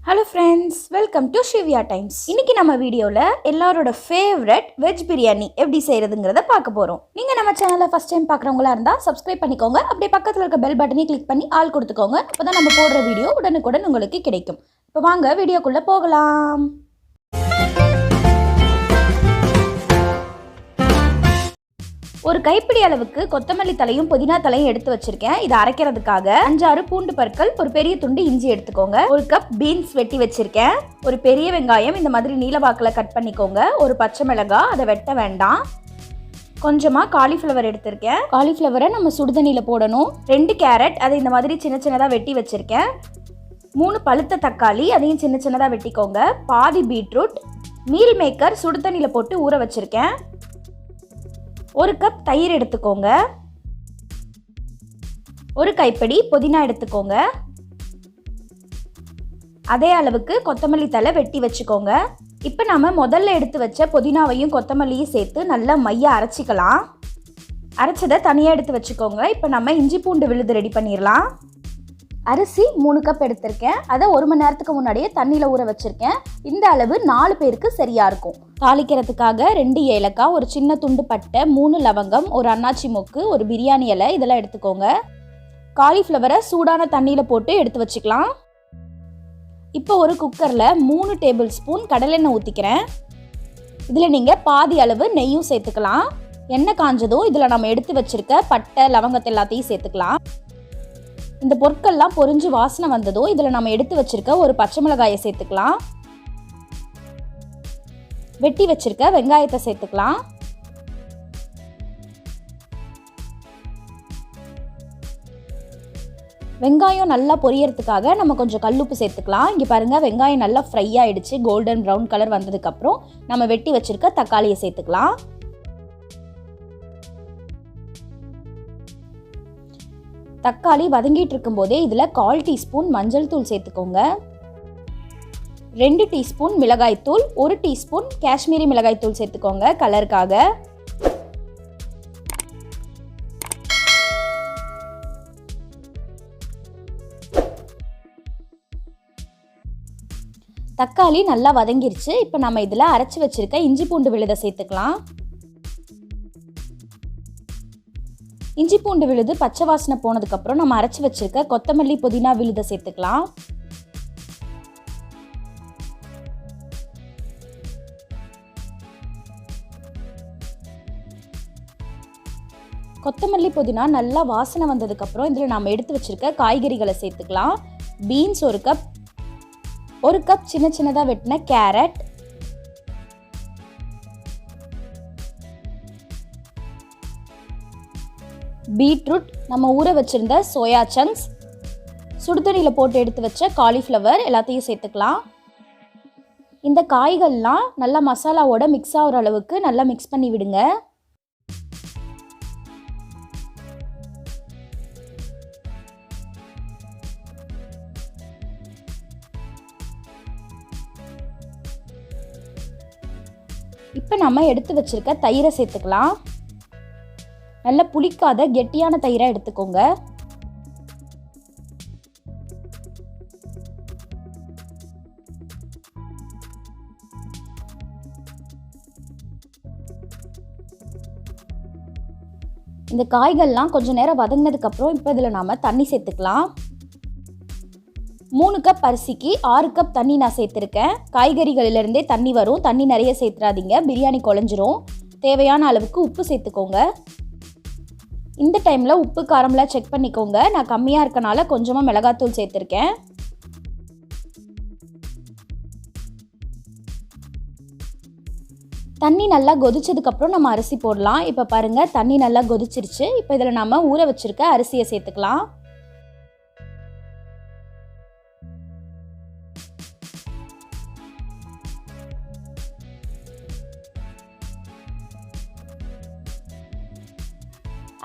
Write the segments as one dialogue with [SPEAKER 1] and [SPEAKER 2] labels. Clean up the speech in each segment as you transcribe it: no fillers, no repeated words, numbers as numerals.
[SPEAKER 1] Hello friends, welcome to Shivya Times. இன்னைக்கு நம்ம வீடியோல எல்லாரோட ஃபேவரட் வெஜ் பிரியாணி எப்படி செய்யறதுங்கறத பார்க்க போறோம். நீங்க நம்ம சேனலை ஃபர்ஸ்ட் டைம் பார்க்கறவங்களா இருந்தா Subscribe பண்ணிக்கோங்க. அப்படியே பக்கத்துல இருக்க பெல் பட்டனை கிளிக் பண்ணி ஆல் கொடுத்துக்கோங்க. அப்பதான் நம்ம போடுற வீடியோ உடனுக்குடன் உங்களுக்கு கிடைக்கும். இப்போ வாங்க வீடியோக்குள்ள போகலாம். ஒரு கைப்பிடி அளவுக்கு கொத்தமல்லி தலையும் புதினா தலையும் எடுத்து வச்சிருக்கேன். இதை அரைக்கிறதுக்காக 5-6 பூண்டு பற்கள், ஒரு பெரிய துண்டு இஞ்சி எடுத்துக்கோங்க. ஒரு கப் பீன்ஸ் வெட்டி வச்சிருக்கேன். ஒரு பெரிய வெங்காயம் இந்த மாதிரி நீளவாக்கில் கட் பண்ணிக்கோங்க. ஒரு பச்சை மிளகாய், அதை வெட்ட வேண்டாம். கொஞ்சமாக காலிஃப்ளவர் எடுத்திருக்கேன். காலிஃப்ளவரை நம்ம சுடுதண்ணியில் போடணும். 2 கேரட், அதை இந்த மாதிரி சின்ன சின்னதாக வெட்டி வச்சிருக்கேன். 3 பழுத்த தக்காளி, அதையும் சின்ன சின்னதாக வெட்டிக்கோங்க. பாதி பீட்ரூட், மீல் மேக்கர் சுடுதண்ணியில் போட்டு ஊற வச்சிருக்கேன். ஒரு கப் தயிர் எடுத்துக்கோங்க. ஒரு கைப்பிடி புதினா எடுத்துக்கோங்க. அதே அளவுக்கு கொத்தமல்லி தழை வெட்டி வச்சுக்கோங்க. இப்போ நம்ம முதல்ல எடுத்து வச்ச புதினாவையும் கொத்தமல்லியும் சேர்த்து நல்லா மைய அரைச்சிக்கலாம். அரைச்சதை தனியாக எடுத்து வச்சுக்கோங்க. இப்போ நம்ம இஞ்சி பூண்டு விழுது ரெடி பண்ணிடலாம். அரிசி 3 கப் எடுத்திருக்கேன். அதை 1 மணி நேரத்துக்கு முன்னாடியே தண்ணியில் ஊற வச்சுருக்கேன். இந்த அளவு 4 பேருக்கு சரியாக இருக்கும். தாளிக்கிறதுக்காக 2 ஏலக்காய், ஒரு சின்ன துண்டு பட்டை, 3 லவங்கம், ஒரு அன்னாச்சி மொக்கு, ஒரு பிரியாணி இலை இதெல்லாம் எடுத்துக்கோங்க. காலிஃப்ளவரை சூடான தண்ணியில் போட்டு எடுத்து வச்சுக்கலாம். இப்போ ஒரு குக்கரில் 3 டேபிள் ஸ்பூன் கடலெண்ணெய் ஊற்றிக்கிறேன். இதில் நீங்கள் பாதி அளவு நெய்யும் சேர்த்துக்கலாம். எண்ணெய் காஞ்சதும் இதில் நம்ம எடுத்து வச்சுருக்க பட்டை லவங்கத்தை எல்லாத்தையும் சேர்த்துக்கலாம். இந்த பொருட்கள்லாம் பொரிஞ்சு வாசனை வந்ததும் இதில் நம்ம எடுத்து வச்சிருக்க ஒரு பச்சை மிளகாயை சேர்த்துக்கலாம். வெட்டி வச்சிருக்க வெங்காயத்தை சேர்த்துக்கலாம். வெங்காயம் நல்லா பொரியறதுக்காக நம்ம கொஞ்சம் கல்லுப்பு சேர்த்துக்கலாம். இங்கே பாருங்க, வெங்காயம் நல்லா ஃப்ரை ஆயிடுச்சு. கோல்டன் ப்ரௌன் கலர் வந்ததுக்கப்புறம் நம்ம வெட்டி வச்சிருக்க தக்காளியை சேர்த்துக்கலாம். தக்காளி வதங்கிட்டு இருக்கும் போதே இதில் 1/4 டீஸ்பூன் மஞ்சள் தூள் சேர்த்துக்கோங்க. 2 டீஸ்பூன் மிளகாய் தூள், 1 டீஸ்பூன் காஷ்மீரி மிளகாய் தூள் சேர்த்துக்கோங்க கலருக்காக. தக்காளி நல்லா வதங்கிருச்சு. இப்போ நம்ம இதில் அரைச்சி வச்சிருக்க இஞ்சி பூண்டு விழுதை சேர்த்துக்கலாம். இஞ்சி பூண்டு விழுது பச்சை வாசனை போனதுக்கப்புறம் நம்ம அரைச்சி வச்சிருக்க கொத்தமல்லி புதினா விழுதை சேர்த்துக்கலாம். கொத்தமல்லி புதினா நல்லா வாசனை வந்ததுக்கப்புறம் இதில் நம்ம எடுத்து வச்சிருக்க காய்கறிகளை சேர்த்துக்கலாம். பீன்ஸ் 1 கப், 1 கப் சின்ன சின்னதாக வெட்டின கேரட், பீட்ரூட், நம்ம ஊற வச்சிருந்த சோயா சங்க்ஸ், சுடுதண்ணியில் போட்டு எடுத்து வச்ச காலிஃப்ளவர் எல்லாத்தையும் சேர்த்துக்கலாம். இந்த காய்கள்லாம் நல்லா மசாலாவோட மிக்ஸ் ஆகிற அளவுக்கு நல்லா மிக்ஸ் பண்ணி விடுங்க. இப்போ நம்ம எடுத்து வச்சிருக்க தயிரை சேர்த்துக்கலாம். நல்ல புளிக்காத கெட்டியான தயிரை எடுத்துக்கோங்க. இந்த காய்கள்லாம் கொஞ்சம் நேரம் வதங்கினதுக்கப்புறம் இப்போ இதில் நாம் தண்ணி சேர்த்துக்கலாம். 3 கப் அரிசிக்கு 6 கப் தண்ணி நான் சேர்த்துருக்கேன். காய்கறிகளிலிருந்தே தண்ணி வரும். தண்ணி நிறைய சேர்த்துறாதீங்க, பிரியாணி குழஞ்சிரும். தேவையான அளவுக்கு உப்பு சேர்த்துக்கோங்க. இந்த டைமில் உப்பு காரம்லாம் செக் பண்ணிக்கோங்க. நான் கம்மியாக இருக்கனால கொஞ்சமாக மிளகாத்தூள் சேர்த்துருக்கேன். தண்ணி நல்லா கொதிச்சதுக்கப்புறம் நம்ம அரிசி போடலாம். இப்போ பாருங்கள், தண்ணி நல்லா கொதிச்சிருச்சு. இப்போ இதில் நம்ம ஊற வச்சுருக்க அரிசியை சேர்த்துக்கலாம்.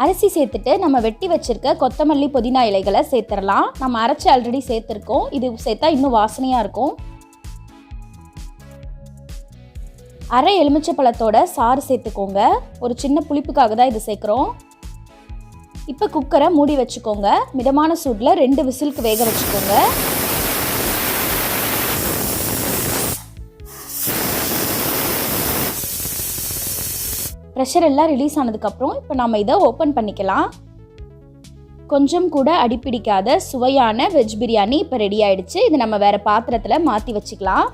[SPEAKER 1] அரிசி சேர்த்துட்டு நம்ம வெட்டி வச்சிருக்க கொத்தமல்லி புதினா இலைகளை சேர்த்துடலாம். நம்ம அரைச்சி ஆல்ரெடி சேர்த்துருக்கோம். இது சேர்த்தா இன்னும் வாசனையாக இருக்கும். அரை எலுமிச்சை பழத்தோட சாறு சேர்த்துக்கோங்க. ஒரு சின்ன புளிப்புக்காக தான் இது சேர்க்குறோம். இப்போ குக்கரை மூடி வச்சுக்கோங்க. மிதமான சூடில் 2 விசிலுக்கு வேக வச்சுக்கோங்க. ப்ரெஷர் எல்லாம் ரிலீஸ் ஆனதுக்கப்புறம் இப்போ நம்ம இதை ஓப்பன் பண்ணிக்கலாம். கொஞ்சம் கூட அடிப்பிடிக்காத சுவையான வெஜ் பிரியாணி இப்போ ரெடி ஆயிடுச்சு. இது நம்ம வேறு பாத்திரத்தில் மாற்றி வச்சுக்கலாம்.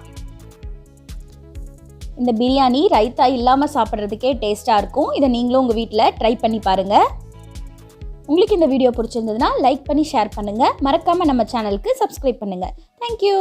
[SPEAKER 1] இந்த பிரியாணி ரைத்தா இல்லாமல் சாப்பிட்றதுக்கே டேஸ்ட்டாக இருக்கும். இதை நீங்களும் உங்கள் வீட்டில் ட்ரை பண்ணி பாருங்கள். உங்களுக்கு இந்த வீடியோ பிடிச்சிருந்ததுன்னா லைக் பண்ணி ஷேர் பண்ணுங்கள். மறக்காமல் நம்ம சேனலுக்கு சப்ஸ்கிரைப் பண்ணுங்கள். தேங்க்யூ.